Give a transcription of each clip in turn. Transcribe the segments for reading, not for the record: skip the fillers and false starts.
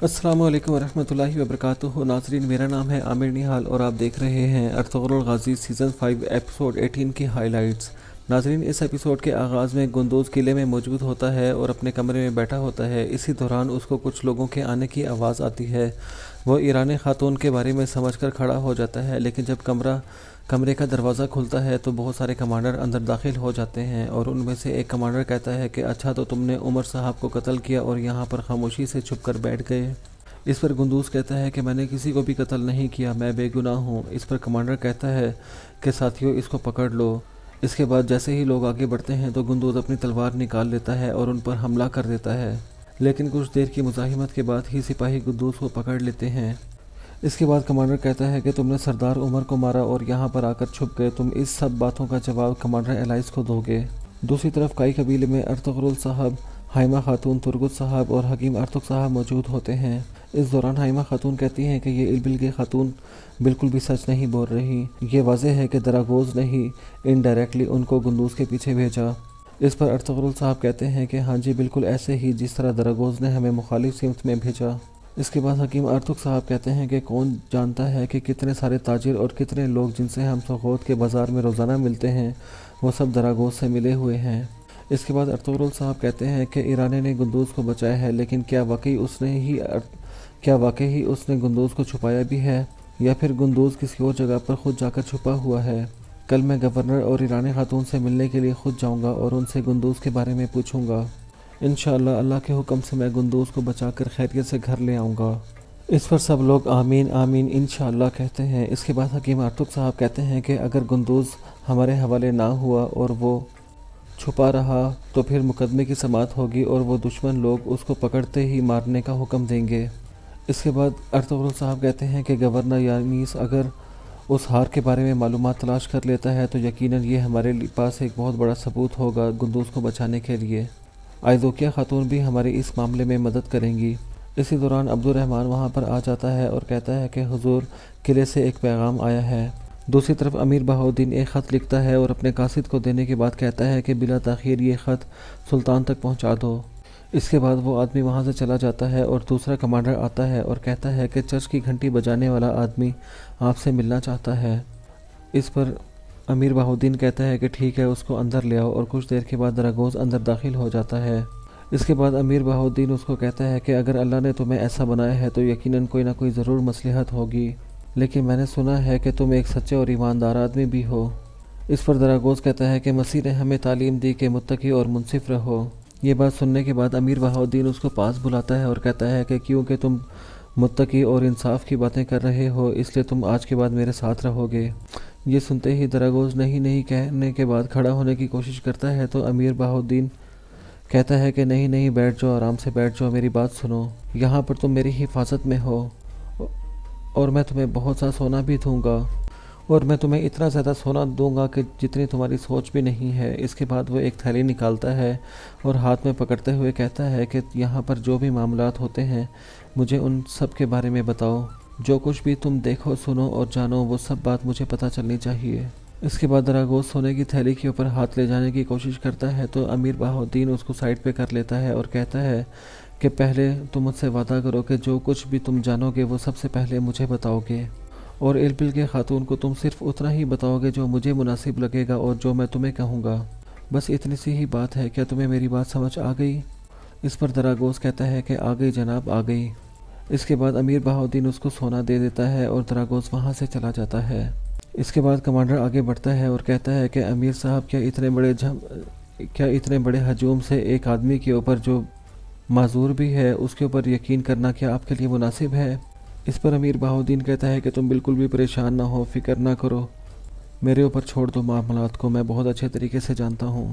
السلام علیکم ورحمۃ اللہ وبرکاتہ ناظرین، میرا نام ہے عامر نہال اور آپ دیکھ رہے ہیں ارطغرل الغازی سیزن 5 ایپیسوڈ 18 کی ہائی لائٹس۔ ناظرین، اس ایپیسوڈ کے آغاز میں گندوز قلعے میں موجود ہوتا ہے اور اپنے کمرے میں بیٹھا ہوتا ہے۔ اسی دوران اس کو کچھ لوگوں کے آنے کی آواز آتی ہے۔ وہ ایرانی خاتون کے بارے میں سمجھ کر کھڑا ہو جاتا ہے، لیکن جب کمرے کا دروازہ کھلتا ہے تو بہت سارے کمانڈر اندر داخل ہو جاتے ہیں اور ان میں سے ایک کمانڈر کہتا ہے کہ اچھا، تو تم نے عمر صاحب کو قتل کیا اور یہاں پر خاموشی سے چھپ کر بیٹھ گئے۔ اس پر گندوز کہتا ہے کہ میں نے کسی کو بھی قتل نہیں کیا، میں بے گناہ ہوں۔ اس پر کمانڈر کہتا ہے کہ ساتھیوں، اس کو پکڑ لو۔ اس کے بعد جیسے ہی لوگ آگے بڑھتے ہیں تو گندوز اپنی تلوار نکال لیتا ہے اور ان پر حملہ کر دیتا ہے، لیکن کچھ دیر کی مزاحمت کے بعد ہی سپاہی گندوز کو پکڑ لیتے ہیں۔ اس کے بعد کمانڈر کہتا ہے کہ تم نے سردار عمر کو مارا اور یہاں پر آ کر چھپ گئے، تم اس سب باتوں کا جواب کمانڈر ایلائز کو دو گے۔ دوسری طرف کائی قبیلے میں ارطغرل صاحب، ہائمہ خاتون، ترگت صاحب اور حکیم ارتک صاحب موجود ہوتے ہیں۔ اس دوران ہائمہ خاتون کہتی ہیں کہ یہ البل کی خاتون بالکل بھی سچ نہیں بول رہی، یہ واضح ہے کہ دراگوز نے ہی انڈائریکٹلی ان کو گندوز کے پیچھے بھیجا۔ اس پر ارطغرل صاحب کہتے ہیں کہ ہاں جی، بالکل ایسے ہی جس طرح دراگوز نے ہمیں مخالف سمت میں بھیجا۔ اس کے بعد حکیم ارتک صاحب کہتے ہیں کہ کون جانتا ہے کہ کتنے سارے تاجر اور کتنے لوگ جن سے ہم سوغوت کے بازار میں روزانہ ملتے ہیں وہ سب دراگوز سے ملے ہوئے ہیں۔ اس کے بعد ارطغرل صاحب کہتے ہیں کہ ایرانے نے گندوز کو بچایا ہے، لیکن کیا واقعی ہی اس نے گندوز کو چھپایا بھی ہے، یا پھر گندوز کسی اور جگہ پر خود جا کر چھپا ہوا ہے؟ کل میں گورنر اور ایرانی خاتون سے ملنے کے لیے خود جاؤں گا اور ان سے گندوز کے بارے میں پوچھوں گا۔ انشاءاللہ اللہ کے حکم سے میں گندوز کو بچا کر خیریت سے گھر لے آؤں گا۔ اس پر سب لوگ آمین آمین انشاءاللہ کہتے ہیں۔ اس کے بعد حکیم ارتک صاحب کہتے ہیں کہ اگر گندوز ہمارے حوالے نہ ہوا اور وہ چھپا رہا تو پھر مقدمے کی سماعت ہوگی اور وہ دشمن لوگ اس کو پکڑتے ہی مارنے کا حکم دیں گے۔ اس کے بعد ارطغرل صاحب کہتے ہیں کہ گورنر یانیس اگر اس ہار کے بارے میں معلومات تلاش کر لیتا ہے تو یقیناً یہ ہمارے پاس ایک بہت بڑا ثبوت ہوگا گندوز کو بچانے کے لیے۔ آئزوکیہ خاتون بھی ہماری اس معاملے میں مدد کریں گی۔ اسی دوران عبد الرحمن وہاں پر آ جاتا ہے اور کہتا ہے کہ حضور، قلعے سے ایک پیغام آیا ہے۔ دوسری طرف امیر بہاؤالدین ایک خط لکھتا ہے اور اپنے قاصد کو دینے کے بعد کہتا ہے کہ بلا تاخیر یہ خط سلطان تک پہنچا دو۔ اس کے بعد وہ آدمی وہاں سے چلا جاتا ہے اور دوسرا کمانڈر آتا ہے اور کہتا ہے کہ چرچ کی گھنٹی بجانے والا آدمی آپ سے ملنا چاہتا ہے۔ اس پر امیر بہاؤالدین کہتا ہے کہ ٹھیک ہے، اس کو اندر لے آؤ، اور کچھ دیر کے بعد دراگوز اندر داخل ہو جاتا ہے۔ اس کے بعد امیر بہاؤالدین اس کو کہتا ہے کہ اگر اللہ نے تمہیں ایسا بنایا ہے تو یقیناً کوئی نہ کوئی ضرور مصلحت ہوگی، لیکن میں نے سنا ہے کہ تم ایک سچے اور ایماندار آدمی بھی ہو۔ اس پر دراگوز کہتا ہے کہ مسیح نے ہمیں تعلیم دی کہ متقی اور منصف رہو۔ یہ بات سننے کے بعد امیر بہاؤالدین اس کو پاس بلاتا ہے اور کہتا ہے کہ کیونکہ تم متقی اور انصاف کی باتیں کر رہے ہو اس لیے تم آج کے بعد میرے ساتھ رہو گے۔ یہ سنتے ہی دراگوز نہیں کہنے کے بعد کھڑا ہونے کی کوشش کرتا ہے تو امیر بہاؤالدین کہتا ہے کہ نہیں، بیٹھ جاؤ، آرام سے بیٹھ جاؤ، میری بات سنو، یہاں پر تم میری حفاظت میں ہو اور میں تمہیں بہت سا سونا بھی دوں گا، اور میں تمہیں اتنا زیادہ سونا دوں گا کہ جتنی تمہاری سوچ بھی نہیں ہے۔ اس کے بعد وہ ایک تھیلی نکالتا ہے اور ہاتھ میں پکڑتے ہوئے کہتا ہے کہ یہاں پر جو بھی معاملات ہوتے ہیں مجھے ان سب کے بارے میں بتاؤ، جو کچھ بھی تم دیکھو، سنو اور جانو، وہ سب بات مجھے پتہ چلنی چاہیے۔ اس کے بعد دراگوز سونے کی تھیلی کے اوپر ہاتھ لے جانے کی کوشش کرتا ہے تو امیر بہاؤالدین اس کو سائڈ پہ کر لیتا ہے اور کہتا ہے کہ پہلے تم مجھ سے وعدہ کرو کہ جو کچھ بھی تم جانو گے وہ سب سے پہلے مجھے بتاؤ گے، اور البل کے خاتون کو تم صرف اتنا ہی بتاؤ گے جو مجھے مناسب لگے گا اور جو میں تمہیں کہوں گا، بس اتنی سی ہی بات ہے، کیا تمہیں میری بات سمجھ آ گئی؟ اس پر دراگوز کہتا ہے کہ آ گئی جناب، آ گئی۔ اس کے بعد امیر بہاؤالدین اس کو سونا دے دیتا ہے اور دراگوز وہاں سے چلا جاتا ہے۔ اس کے بعد کمانڈر آگے بڑھتا ہے اور کہتا ہے کہ امیر صاحب، کیا اتنے بڑے ہجوم سے ایک آدمی کے اوپر جو معذور بھی ہے اس کے اوپر یقین کرنا کیا آپ کے لیے مناسب ہے؟ اس پر امیر بہاؤالدین کہتا ہے کہ تم بالکل بھی پریشان نہ ہو، فکر نہ کرو، میرے اوپر چھوڑ دو معاملات کو، میں بہت اچھے طریقے سے جانتا ہوں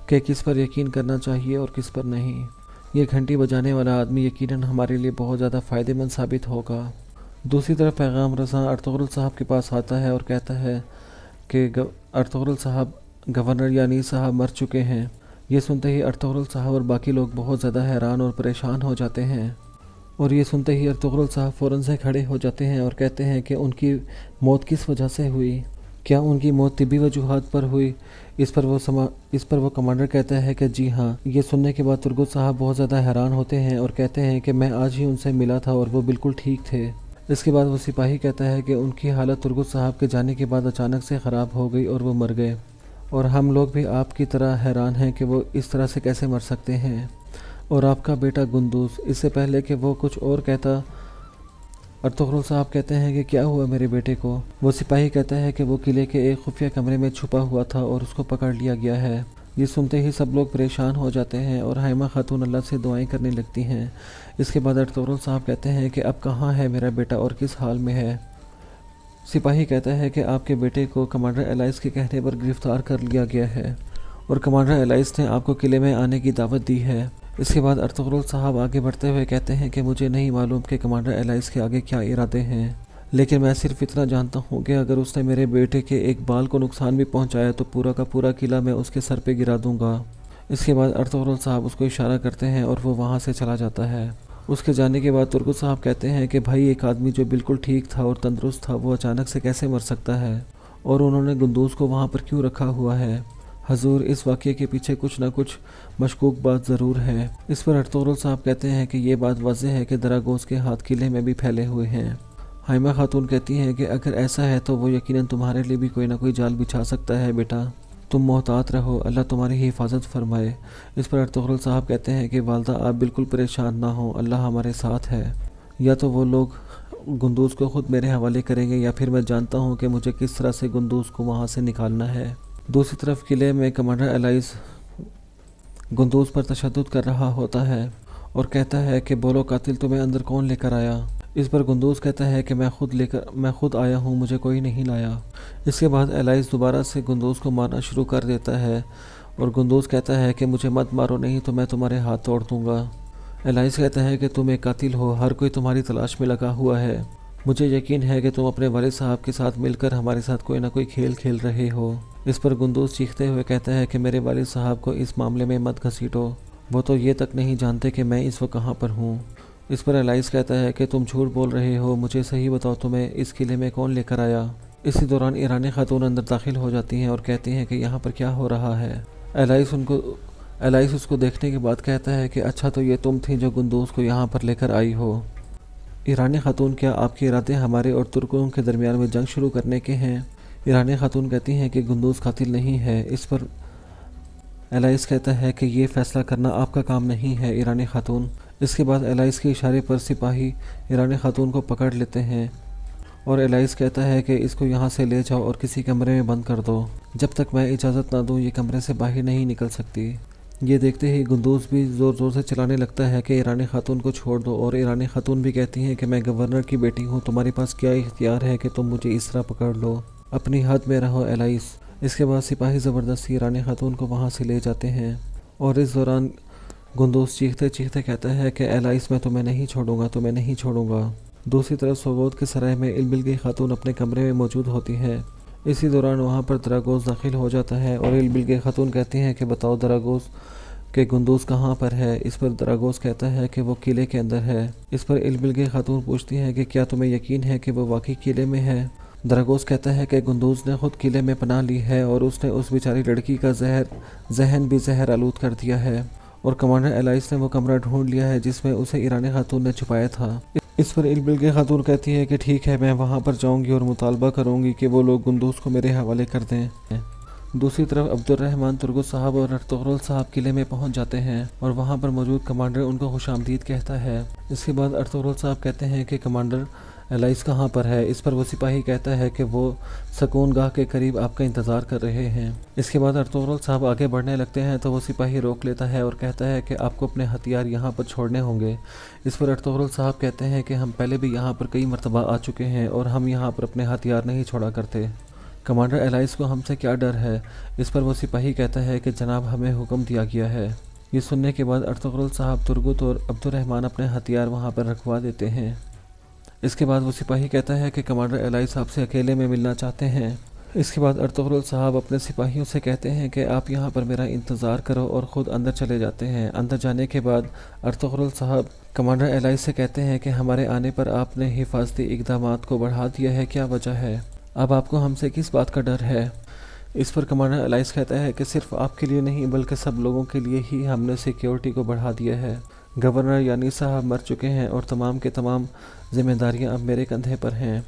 کہ کس پر یقین کرنا چاہیے اور کس پر نہیں۔ یہ گھنٹی بجانے والا آدمی یقیناً ہمارے لیے بہت زیادہ فائدہ مند ثابت ہوگا۔ دوسری طرف پیغام رساں ارطغرل صاحب کے پاس آتا ہے اور کہتا ہے کہ ارطغرل صاحب، گورنر یانیس صاحب مر چکے ہیں۔ یہ سنتے ہی ارطغرل صاحب اور باقی لوگ بہت زیادہ حیران اور پریشان ہو جاتے ہیں، اور یہ سنتے ہی ارطغرل صاحب فوراً سے کھڑے ہو جاتے ہیں اور کہتے ہیں کہ ان کی موت کس وجہ سے ہوئی، کیا ان کی موت طبی وجوہات پر ہوئی؟ اس پر وہ کمانڈر کہتا ہے کہ جی ہاں۔ یہ سننے کے بعد ترگت صاحب بہت زیادہ حیران ہوتے ہیں اور کہتے ہیں کہ میں آج ہی ان سے ملا تھا اور وہ بالکل ٹھیک تھے۔ اس کے بعد وہ سپاہی کہتا ہے کہ ان کی حالت ترگت صاحب کے جانے کے بعد اچانک سے خراب ہو گئی اور وہ مر گئے، اور ہم لوگ بھی آپ کی طرح حیران ہیں کہ وہ اس طرح سے کیسے مر سکتے ہیں۔ اور آپ کا بیٹا گندوز۔ اس سے پہلے کہ وہ کچھ اور کہتا، ارطغرل صاحب کہتے ہیں کہ کیا ہوا میرے بیٹے کو؟ وہ سپاہی کہتا ہے کہ وہ قلعے کے ایک خفیہ کمرے میں چھپا ہوا تھا اور اس کو پکڑ لیا گیا ہے۔ یہ سنتے ہی سب لوگ پریشان ہو جاتے ہیں اور حائمہ خاتون اللہ سے دعائیں کرنے لگتی ہیں۔ اس کے بعد ارطغرل صاحب کہتے ہیں کہ اب کہاں ہے میرا بیٹا اور کس حال میں ہے؟ سپاہی کہتا ہے کہ آپ کے بیٹے کو کمانڈر ایلائس کے کہنے پر گرفتار کر لیا گیا ہے اور کمانڈر ایلائس نے آپ کو قلعے میں آنے کی دعوت دی ہے۔ اس کے بعد ارطغرل صاحب آگے بڑھتے ہوئے کہتے ہیں کہ مجھے نہیں معلوم کہ کمانڈر ایلائس کے آگے کیا ارادے ہیں، لیکن میں صرف اتنا جانتا ہوں کہ اگر اس نے میرے بیٹے کے ایک بال کو نقصان بھی پہنچایا تو پورا کا پورا قلعہ میں اس کے سر پہ گرا دوں گا۔ اس کے بعد ارطغرل صاحب اس کو اشارہ کرتے ہیں اور وہ وہاں سے چلا جاتا ہے۔ اس کے جانے کے بعد ترگت صاحب کہتے ہیں کہ بھائی ایک آدمی جو بالکل ٹھیک تھا اور تندرست تھا وہ اچانک سے کیسے مر سکتا ہے، اور انہوں نے گندوز کو وہاں پر کیوں رکھا ہوا ہے؟ حضور، اس واقعے کے پیچھے کچھ نہ کچھ مشکوک بات ضرور ہے۔ اس پر ارطغرل صاحب کہتے ہیں کہ یہ بات واضح ہے کہ دراگوز کے ہاتھ قلعے میں بھی پھیلے ہوئے ہیں۔ حائمہ خاتون کہتی ہیں کہ اگر ایسا ہے تو وہ یقیناً تمہارے لیے بھی کوئی نہ کوئی جال بچھا سکتا ہے بیٹا، تم محتاط رہو، اللہ تمہاری حفاظت فرمائے۔ اس پر ارطغرل صاحب کہتے ہیں کہ والدہ آپ بالکل پریشان نہ ہوں، اللہ ہمارے ساتھ ہے۔ یا تو وہ لوگ گندوز کو خود میرے حوالے کریں گے یا پھر میں جانتا ہوں کہ مجھے کس طرح سے گندوز کو وہاں سے نکالنا ہے۔ دوسری طرف قلعے میں کمانڈر ایلائس گندوز پر تشدد کر رہا ہوتا ہے اور کہتا ہے کہ بولو قاتل، تمہیں اندر کون لے کر آیا؟ اس پر گندوز کہتا ہے کہ میں خود آیا ہوں، مجھے کوئی نہیں لایا۔ اس کے بعد ایلائس دوبارہ سے گندوز کو مارنا شروع کر دیتا ہے اور گندوز کہتا ہے کہ مجھے مت مارو، نہیں تو میں تمہارے ہاتھ توڑ دوں گا۔ ایلائس کہتا ہے کہ تم ایک قاتل ہو، ہر کوئی تمہاری تلاش میں لگا ہوا ہے، مجھے یقین ہے کہ تم اپنے والد صاحب کے ساتھ مل کر ہمارے ساتھ کوئی نہ کوئی کھیل کھیل رہے ہو۔ اس پر گندوز چیختے ہوئے کہتا ہے کہ میرے والد صاحب کو اس معاملے میں مت گھسیٹو، وہ تو یہ تک نہیں جانتے کہ میں اس وقت کہاں پر ہوں۔ اس پر ایلائس کہتا ہے کہ تم جھوٹ بول رہے ہو، مجھے صحیح بتاؤ، تمہیں اس قلعے میں کون لے کر آیا؟ اسی دوران ایرانی خاتون اندر داخل ہو جاتی ہیں اور کہتی ہیں کہ یہاں پر کیا ہو رہا ہے؟ ایلائس اس کو دیکھنے کے بعد کہتا ہے کہ اچھا تو یہ تم تھی جو گندوز کو یہاں پر لے کر آئی ہو۔ ایرانی خاتون، کیا آپ کے ارادے ہمارے اور ترکوں کے درمیان میں جنگ شروع کرنے کے ہیں؟ ایرانی خاتون کہتی ہیں کہ گندوز قاتل نہیں ہے۔ اس پر ایلائس کہتا ہے کہ یہ فیصلہ کرنا آپ کا کام نہیں ہے ایرانی خاتون۔ اس کے بعد ایلائس کے اشارے پر سپاہی ایرانی خاتون کو پکڑ لیتے ہیں اور ایلائس کہتا ہے کہ اس کو یہاں سے لے جاؤ اور کسی کمرے میں بند کر دو، جب تک میں اجازت نہ دوں یہ کمرے سے باہر نہیں نکل سکتی۔ یہ دیکھتے ہی گندوز بھی زور زور سے چلانے لگتا ہے کہ ایرانی خاتون کو چھوڑ دو، اور ایرانی خاتون بھی کہتی ہیں کہ میں گورنر کی بیٹی ہوں، تمہارے پاس کیا اختیار ہے کہ تم مجھے اس طرح پکڑ لو، اپنی حد میں رہو ایلائس۔ اس کے بعد سپاہی زبردستی ایرانی خاتون کو وہاں سے لے جاتے ہیں اور اس دوران گندوز چیختے چیختے کہتا ہے کہ ایلائس، میں تمہیں نہیں چھوڑوں گا، تمہیں نہیں چھوڑوں گا۔ دوسری طرف سوگود کے سرائے میں البلگی خاتون اپنے کمرے میں موجود ہوتی ہے۔ اسی دوران وہاں پر دراگوز داخل ہو جاتا ہے اور البلگی خاتون کہتی ہیں کہ بتاؤ دراگوز کہ گندوز کہاں پر ہے؟ اس پر دراگوز کہتا ہے کہ وہ قلعے کے اندر ہے۔ اس پر البلگی خاتون پوچھتی ہے کہ کیا تمہیں یقین ہے کہ وہ واقعی قلعے میں ہے؟ دراگوز کہتا ہے کہ گندوز نے خود قلعے میں پناہ لی ہے اور اس نے اس بیچاری لڑکی کا ذہن بھی زہر آلود کر دیا ہے، اور کمانڈر ایلائس نے وہ کمرہ ڈھونڈ لیا ہے جس میں اسے ایرانی خاتون نے چھپایا تھا۔ اس پر البلگی خاتون کہتی ہے کہ ٹھیک ہے، میں وہاں پر جاؤں گی اور مطالبہ کروں گی کہ وہ لوگ گندوز کو میرے حوالے کر دیں۔ دوسری طرف عبد الرحمن ترگت صاحب اور ارطغرل صاحب قلعے میں پہنچ جاتے ہیں اور وہاں پر موجود کمانڈر ان کو خوش آمدید کہتا ہے۔ اس کے بعد ارطغرل صاحب کہتے ہیں کہ کمانڈر ایلائس کہاں پر ہے؟ اس پر وہ سپاہی کہتا ہے کہ وہ سکون گاہ کے قریب آپ کا انتظار کر رہے ہیں۔ اس کے بعد ارطغرل صاحب آگے بڑھنے لگتے ہیں تو وہ سپاہی روک لیتا ہے اور کہتا ہے کہ آپ کو اپنے ہتھیار یہاں پر چھوڑنے ہوں گے۔ اس پر ارطغرل صاحب کہتے ہیں کہ ہم پہلے بھی یہاں پر کئی مرتبہ آ چکے ہیں اور ہم یہاں پر اپنے ہتھیار نہیں چھوڑا کرتے، کمانڈر ایلائس کو ہم سے کیا ڈر ہے؟ اس پر وہ سپاہی کہتا ہے کہ جناب ہمیں حکم دیا گیا ہے۔ یہ سننے کے بعد ارطغرل صاحب ترگت اور عبد الرحمن اپنے ہتھیار وہاں پر رکھوا دیتے ہیں۔ اس کے بعد وہ سپاہی کہتا ہے کہ کمانڈر ایلائس آپ سے اکیلے میں ملنا چاہتے ہیں۔ اس کے بعد ارطغرل صاحب اپنے سپاہیوں سے کہتے ہیں کہ آپ یہاں پر میرا انتظار کرو اور خود اندر چلے جاتے ہیں۔ اندر جانے کے بعد ارطغرل صاحب کمانڈر ایلائس سے کہتے ہیں کہ ہمارے آنے پر آپ نے حفاظتی اقدامات کو بڑھا دیا ہے، کیا وجہ ہے؟ اب آپ کو ہم سے کس بات کا ڈر ہے؟ اس پر کمانڈر الائس کہتا ہے کہ صرف آپ کے لیے نہیں بلکہ سب لوگوں کے لیے ہی ہم نے سیکیورٹی کو بڑھا دیا ہے۔ گورنر یعنی صاحب مر چکے ہیں اور تمام کے تمام ذمہ داریاں اب میرے کندھے پر ہیں۔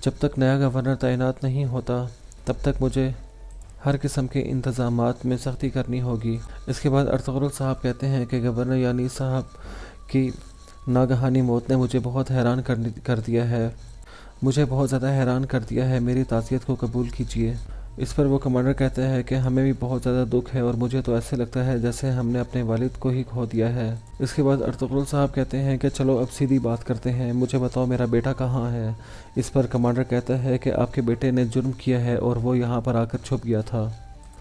جب تک نیا گورنر تعینات نہیں ہوتا تب تک مجھے ہر قسم کے انتظامات میں سختی کرنی ہوگی۔ اس کے بعد ارطغرل صاحب کہتے ہیں کہ گورنر یعنی صاحب کی ناگہانی موت نے مجھے بہت حیران کر دیا ہے، مجھے بہت زیادہ حیران کر دیا ہے، میری تعزیت کو قبول کیجیے۔ اس پر وہ کمانڈر کہتا ہے کہ ہمیں بھی بہت زیادہ دکھ ہے اور مجھے تو ایسے لگتا ہے جیسے ہم نے اپنے والد کو ہی کھو دیا ہے۔ اس کے بعد ارطغرل صاحب کہتے ہیں کہ چلو اب سیدھی بات کرتے ہیں، مجھے بتاؤ میرا بیٹا کہاں ہے؟ اس پر کمانڈر کہتا ہے کہ آپ کے بیٹے نے جرم کیا ہے اور وہ یہاں پر آ کر چھپ گیا تھا۔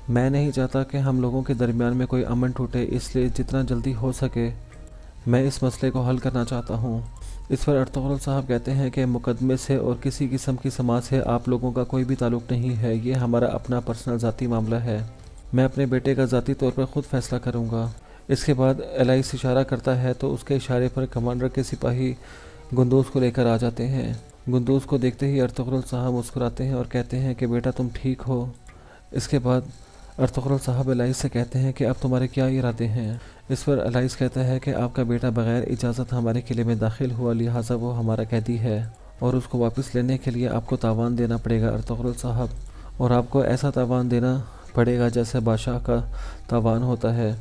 میں نہیں چاہتا کہ ہم لوگوں کے درمیان میں کوئی امن ٹوٹے، اس لیے جتنا جلدی ہو سکے میں اس مسئلے کو حل کرنا چاہتا ہوں۔ اس پر ارطغرل صاحب کہتے ہیں کہ مقدمے سے اور کسی قسم کی سماعت سے آپ لوگوں کا کوئی بھی تعلق نہیں ہے، یہ ہمارا اپنا پرسنل ذاتی معاملہ ہے، میں اپنے بیٹے کا ذاتی طور پر خود فیصلہ کروں گا۔ اس کے بعد الائس اشارہ کرتا ہے تو اس کے اشارے پر کمانڈر کے سپاہی گندوز کو لے کر آ جاتے ہیں۔ گندوز کو دیکھتے ہی ارطغرل صاحب مسکراتے ہیں اور کہتے ہیں کہ بیٹا تم ٹھیک ہو؟ اس کے بعد ارطغرل صاحب الائس سے کہتے ہیں کہ اب تمہارے کیا ارادے ہیں؟ اس پر الائس کہتا ہے کہ آپ کا بیٹا بغیر اجازت ہمارے قلعے میں داخل ہوا، لہٰذا وہ ہمارا قیدی ہے اور اس کو واپس لینے کے لیے آپ کو تاوان دینا پڑے گا ارطغرل صاحب، اور آپ کو ایسا تاوان دینا پڑے گا جیسے بادشاہ کا تاوان ہوتا ہے،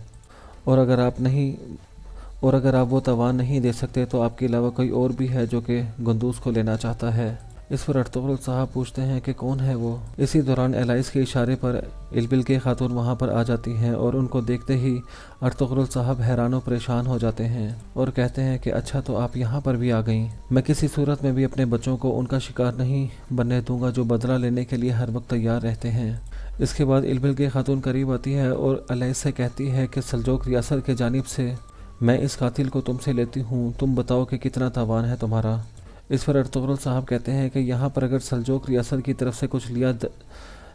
اور اگر آپ وہ تاوان نہیں دے سکتے تو آپ کے علاوہ کوئی اور بھی ہے جو کہ گندوز کو لینا چاہتا ہے۔ اس پر ارطغرل صاحب پوچھتے ہیں کہ کون ہے وہ؟ اسی دوران الائس کے اشارے پر البل کے خاتون وہاں پر آ جاتی ہیں اور ان کو دیکھتے ہی ارطغرل صاحب حیران و پریشان ہو جاتے ہیں اور کہتے ہیں کہ اچھا تو آپ یہاں پر بھی آ گئیں، میں کسی صورت میں بھی اپنے بچوں کو ان کا شکار نہیں بننے دوں گا جو بدلہ لینے کے لیے ہر وقت تیار رہتے ہیں۔ اس کے بعد البل کے خاتون قریب آتی ہے اور الائس سے کہتی ہے کہ سلجوق ریاست کی جانب سے میں اس قاتل کو تم سے لیتی ہوں، تم بتاؤ کہ کتنا تاوان ہے تمہارا؟ اس پر ارطغرل صاحب کہتے ہیں کہ یہاں پر اگر سلجوق ریاست کی طرف سے کچھ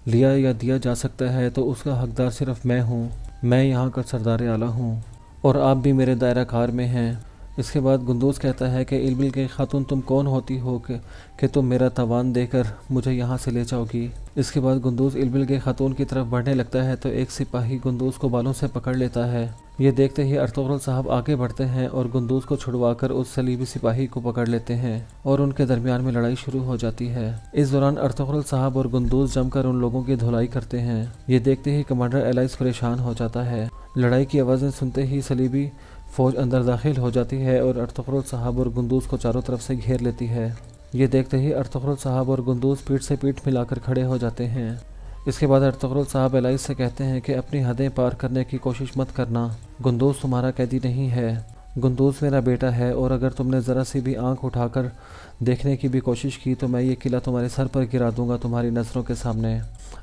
لیا یا دیا جا سکتا ہے تو اس کا حقدار صرف میں ہوں، میں یہاں کا سردار اعلیٰ ہوں اور آپ بھی میرے دائرہ کار میں ہیں۔ اس کے بعد گندوز کہتا ہے کہ البل کے خاتون تم کون ہوتی ہو کہ تم میرا تاوان دے کر مجھے یہاں سے لے جاؤ گی؟ اس کے بعد گندوز البل کے خاتون کی طرف بڑھنے لگتا ہے تو ایک سپاہی گندوز کو بالوں سے پکڑ لیتا ہے، یہ دیکھتے ہی ارطغرل صاحب آگے بڑھتے ہیں اور گندوز کو چھڑوا کر اس صلیبی سپاہی کو پکڑ لیتے ہیں اور ان کے درمیان میں لڑائی شروع ہو جاتی ہے۔ اس دوران ارطغرل صاحب اور گندوز جم کر ان لوگوں کی دھلائی کرتے ہیں، یہ دیکھتے ہی کمانڈر الائس پریشان ہو جاتا ہے۔ لڑائی کی آوازیں سنتے ہی صلیبی فوج اندر داخل ہو جاتی ہے اور ارطغرل صاحب اور گندوز کو چاروں طرف سے گھیر لیتی ہے، یہ دیکھتے ہی ارطغرل صاحب اور گندوز پیٹھ سے پیٹھ ملا کر کھڑے ہو جاتے ہیں۔ اس کے بعد ارطغرل صاحب الائس سے کہتے ہیں کہ اپنی حدیں پار کرنے کی کوشش مت کرنا، گندوز تمہارا قیدی نہیں ہے، گندوز میرا بیٹا ہے اور اگر تم نے ذرا سی بھی آنکھ اٹھا کر دیکھنے کی بھی کوشش کی تو میں یہ قلعہ تمہارے سر پر گرا دوں گا تمہاری نظروں کے سامنے۔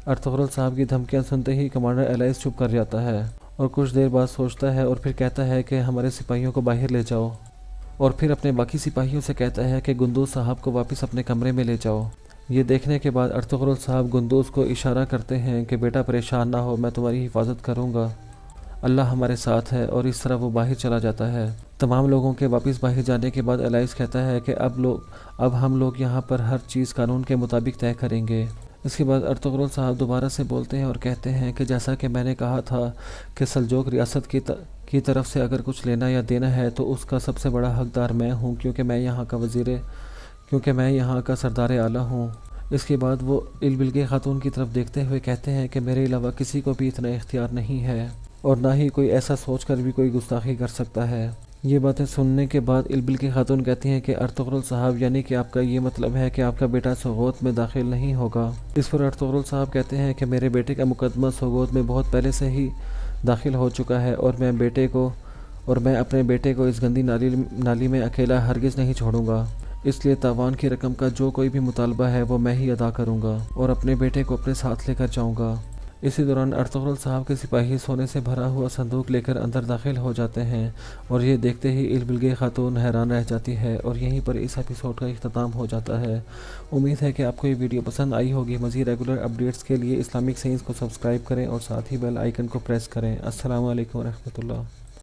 ارطغرل صاحب کی دھمکیاں سنتے ہی کمانڈر الائس چپ کر جاتا ہے اور کچھ دیر بعد سوچتا ہے اور پھر کہتا ہے کہ ہمارے سپاہیوں کو باہر لے جاؤ، اور پھر اپنے باقی سپاہیوں سے کہتا ہے کہ گندوز صاحب کو واپس اپنے کمرے میں لے جاؤ۔ یہ دیکھنے کے بعد ارطغرل صاحب گندوز کو اشارہ کرتے ہیں کہ بیٹا پریشان نہ ہو، میں تمہاری حفاظت کروں گا، اللہ ہمارے ساتھ ہے، اور اس طرح وہ باہر چلا جاتا ہے۔ تمام لوگوں کے واپس باہر جانے کے بعد الائس کہتا ہے کہ اب ہم لوگ یہاں پر ہر چیز قانون کے مطابق طے کریں گے۔ اس کے بعد ارطغرل صاحب دوبارہ سے بولتے ہیں اور کہتے ہیں کہ جیسا کہ میں نے کہا تھا کہ سلجوق ریاست کی طرف سے اگر کچھ لینا یا دینا ہے تو اس کا سب سے بڑا حقدار میں ہوں، کیونکہ میں یہاں کا سردار اعلیٰ ہوں۔ اس کے بعد وہ البل کے خاتون کی طرف دیکھتے ہوئے کہتے ہیں کہ میرے علاوہ کسی کو بھی اتنا اختیار نہیں ہے اور نہ ہی کوئی ایسا سوچ کر بھی کوئی گستاخی کر سکتا ہے۔ یہ باتیں سننے کے بعد البل کی خاتون کہتی ہیں کہ ارطغرل صاحب یعنی کہ آپ کا یہ مطلب ہے کہ آپ کا بیٹا سوغوت میں داخل نہیں ہوگا؟ اس پر ارطغرل صاحب کہتے ہیں کہ میرے بیٹے کا مقدمہ سوغوت میں بہت پہلے سے ہی داخل ہو چکا ہے اور میں اپنے بیٹے کو اس گندی نالی میں اکیلا ہرگز نہیں چھوڑوں گا، اس لیے تاوان کی رقم کا جو کوئی بھی مطالبہ ہے وہ میں ہی ادا کروں گا اور اپنے بیٹے کو اپنے ساتھ لے کر جاؤں گا۔ اسی دوران ارطغرل صاحب کے سپاہی سونے سے بھرا ہوا صندوق لے کر اندر داخل ہو جاتے ہیں اور یہ دیکھتے ہی البل کی خاتون حیران رہ جاتی ہے اور یہیں پر اس ایپیسوڈ کا اختتام ہو جاتا ہے۔ امید ہے کہ آپ کو یہ ویڈیو پسند آئی ہوگی۔ مزید ریگولر اپڈیٹس کے لیے اسلامک سائنس کو سبسکرائب کریں اور ساتھ ہی بیل آئیکن کو پریس کریں۔ السلام علیکم ورحمۃ اللہ۔